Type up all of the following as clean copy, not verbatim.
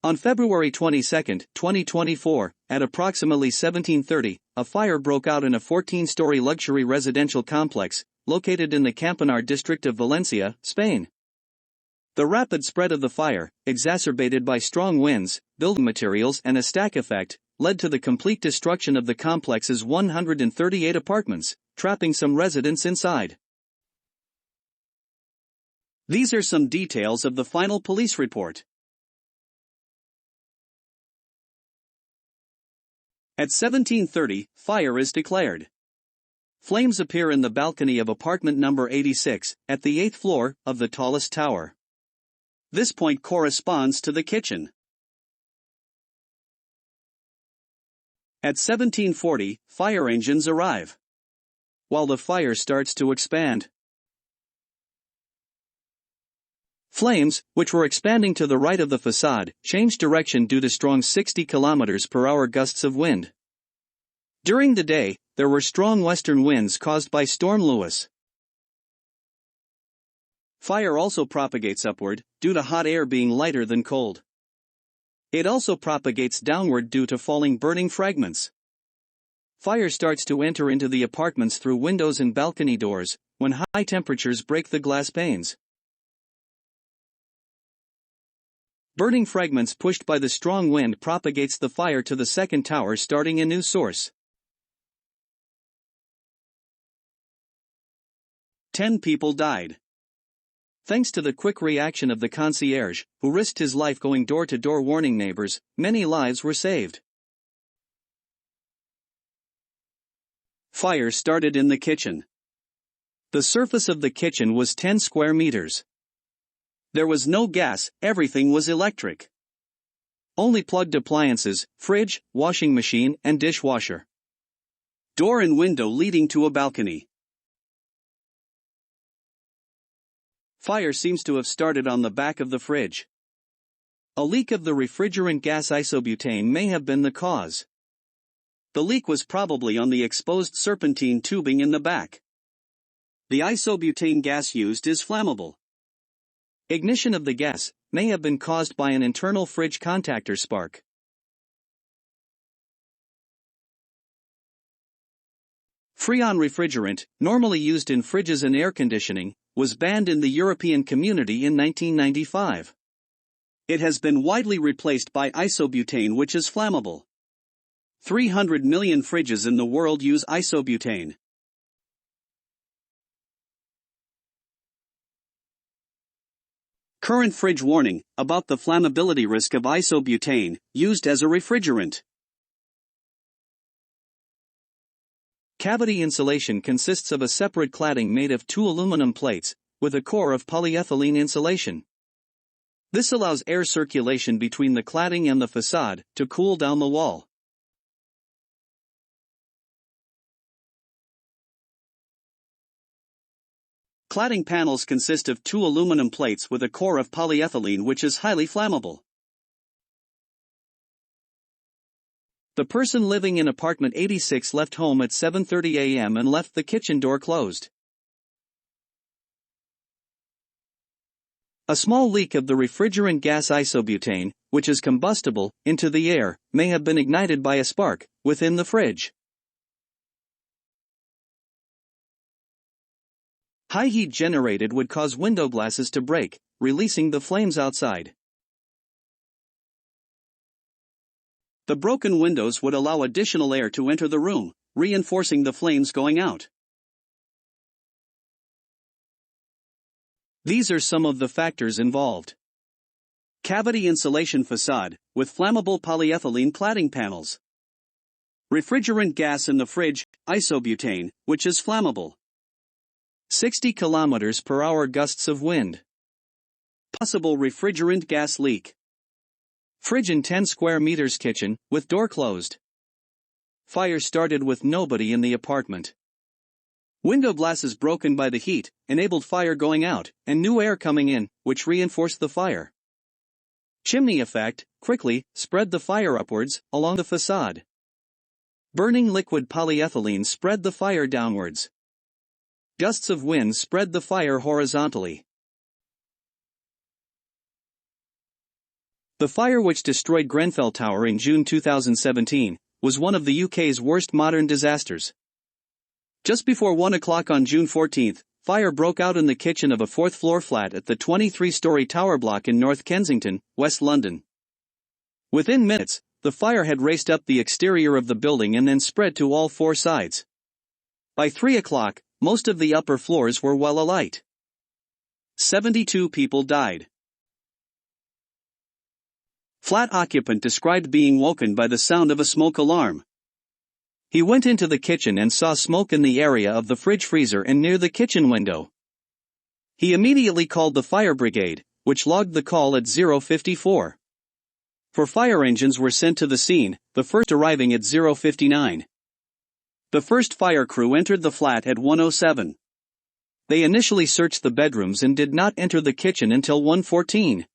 On February 22, 2024, at approximately 17:30, a fire broke out in a 14-story luxury residential complex, located in the Campanar district of Valencia, Spain. The rapid spread of the fire, exacerbated by strong winds, building materials and a stack effect, led to the complete destruction of the complex's 138 apartments, trapping some residents inside. These are some details of the final police report. At 17:30, fire is declared. Flames appear in the balcony of apartment number 86, at the 8th floor of the tallest tower. This point corresponds to the kitchen. At 17:40, fire engines arrive. While the fire starts to expand, flames, which were expanding to the right of the facade, changed direction due to strong 60 km/h gusts of wind. During the day, there were strong western winds caused by Storm Lewis. Fire also propagates upward, due to hot air being lighter than cold. It also propagates downward due to falling burning fragments. Fire starts to enter into the apartments through windows and balcony doors, when high temperatures break the glass panes. Burning fragments pushed by the strong wind propagates the fire to the second tower, starting a new source. 10 people died. Thanks to the quick reaction of the concierge, who risked his life going door-to-door warning neighbors, many lives were saved. Fire started in the kitchen. The surface of the kitchen was 10 square meters. There was no gas, everything was electric. Only plugged appliances, fridge, washing machine and dishwasher. Door and window leading to a balcony. Fire seems to have started on the back of the fridge. A leak of the refrigerant gas isobutane may have been the cause. The leak was probably on the exposed serpentine tubing in the back. The isobutane gas used is flammable. Ignition of the gas may have been caused by an internal fridge contactor spark. Freon refrigerant, normally used in fridges and air conditioning, was banned in the European Community in 1995. It has been widely replaced by isobutane, which is flammable. 300 million fridges in the world use isobutane. Current fridge warning about the flammability risk of isobutane, used as a refrigerant. Cavity insulation consists of a separate cladding made of 2 aluminum plates, with a core of polyethylene insulation. This allows air circulation between the cladding and the facade to cool down the wall. Cladding panels consist of 2 aluminum plates with a core of polyethylene, which is highly flammable. The person living in apartment 86 left home at 7:30 a.m. and left the kitchen door closed. A small leak of the refrigerant gas isobutane, which is combustible, into the air, may have been ignited by a spark within the fridge. High heat generated would cause window glasses to break, releasing the flames outside. The broken windows would allow additional air to enter the room, reinforcing the flames going out. These are some of the factors involved. Cavity insulation facade, with flammable polyethylene cladding panels. Refrigerant gas in the fridge, isobutane, which is flammable. 60 km/h gusts of wind. Possible refrigerant gas leak. Fridge in 10 square meters kitchen, with door closed. Fire started with nobody in the apartment. Window glasses broken by the heat, enabled fire going out, and new air coming in, which reinforced the fire. Chimney effect, quickly, spread the fire upwards, along the facade. Burning liquid polyethylene spread the fire downwards. Gusts of wind spread the fire horizontally. The fire which destroyed Grenfell Tower in June 2017 was one of the UK's worst modern disasters. Just before 1 o'clock on June 14, fire broke out in the kitchen of a fourth-floor flat at the 23-story Tower Blok in North Kensington, West London. Within minutes, the fire had raced up the exterior of the building and then spread to all four sides. By 3 o'clock, most of the upper floors were well alight. 72 people died. Flat occupant described being woken by the sound of a smoke alarm. He went into the kitchen and saw smoke in the area of the fridge freezer and near the kitchen window. He immediately called the fire brigade, which logged the call at 0:54. Four fire engines were sent to the scene, the first arriving at 0:59. The first fire crew entered the flat at 1:07. They initially searched the bedrooms and did not enter the kitchen until 1:14.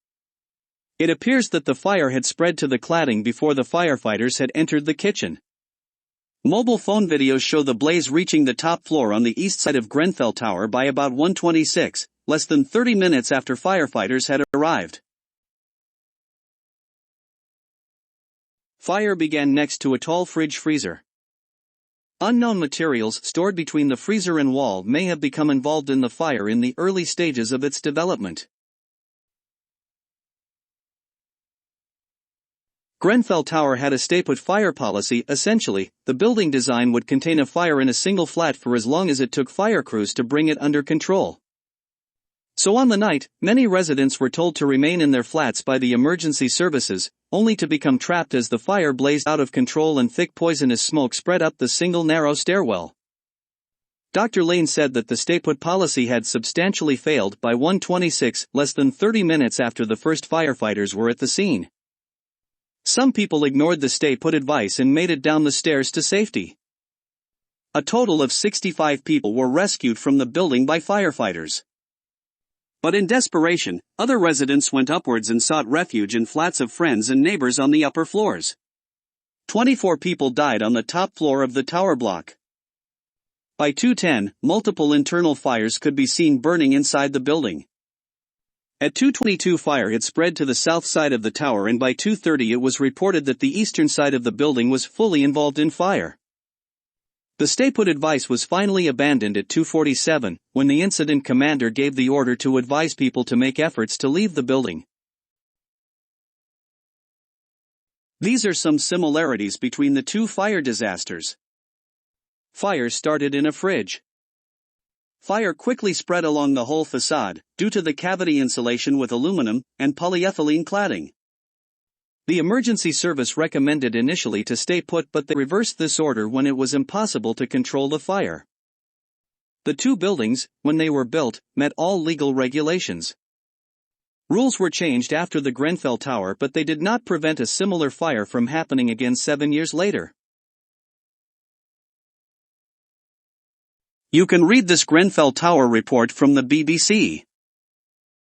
It appears that the fire had spread to the cladding before the firefighters had entered the kitchen. Mobile phone videos show the blaze reaching the top floor on the east side of Grenfell Tower by about 1:26, less than 30 minutes after firefighters had arrived. Fire began next to a tall fridge freezer. Unknown materials stored between the freezer and wall may have become involved in the fire in the early stages of its development. Grenfell Tower had a stay-put fire policy. Essentially, the building design would contain a fire in a single flat for as long as it took fire crews to bring it under control. So on the night, many residents were told to remain in their flats by the emergency services, only to become trapped as the fire blazed out of control and thick poisonous smoke spread up the single narrow stairwell. Dr. Lane said that the stay-put policy had substantially failed by 1:26, less than 30 minutes after the first firefighters were at the scene. Some people ignored the stay-put advice and made it down the stairs to safety. A total of 65 people were rescued from the building by firefighters. But in desperation, other residents went upwards and sought refuge in flats of friends and neighbors on the upper floors. 24 people died on the top floor of the tower block. By 2:10, multiple internal fires could be seen burning inside the building. At 2:22, fire had spread to the south side of the tower, and by 2:30 it was reported that the eastern side of the building was fully involved in fire. The stay-put advice was finally abandoned at 2:47, when the incident commander gave the order to advise people to make efforts to leave the building. These are some similarities between the two fire disasters. Fire started in a fridge. Fire quickly spread along the whole facade, due to the cavity insulation with aluminum and polyethylene cladding. The emergency service recommended initially to stay put, but they reversed this order when it was impossible to control the fire. The two buildings, when they were built, met all legal regulations. Rules were changed after the Grenfell Tower, but they did not prevent a similar fire from happening again 7 years later. You can read this Grenfell Tower report from the BBC.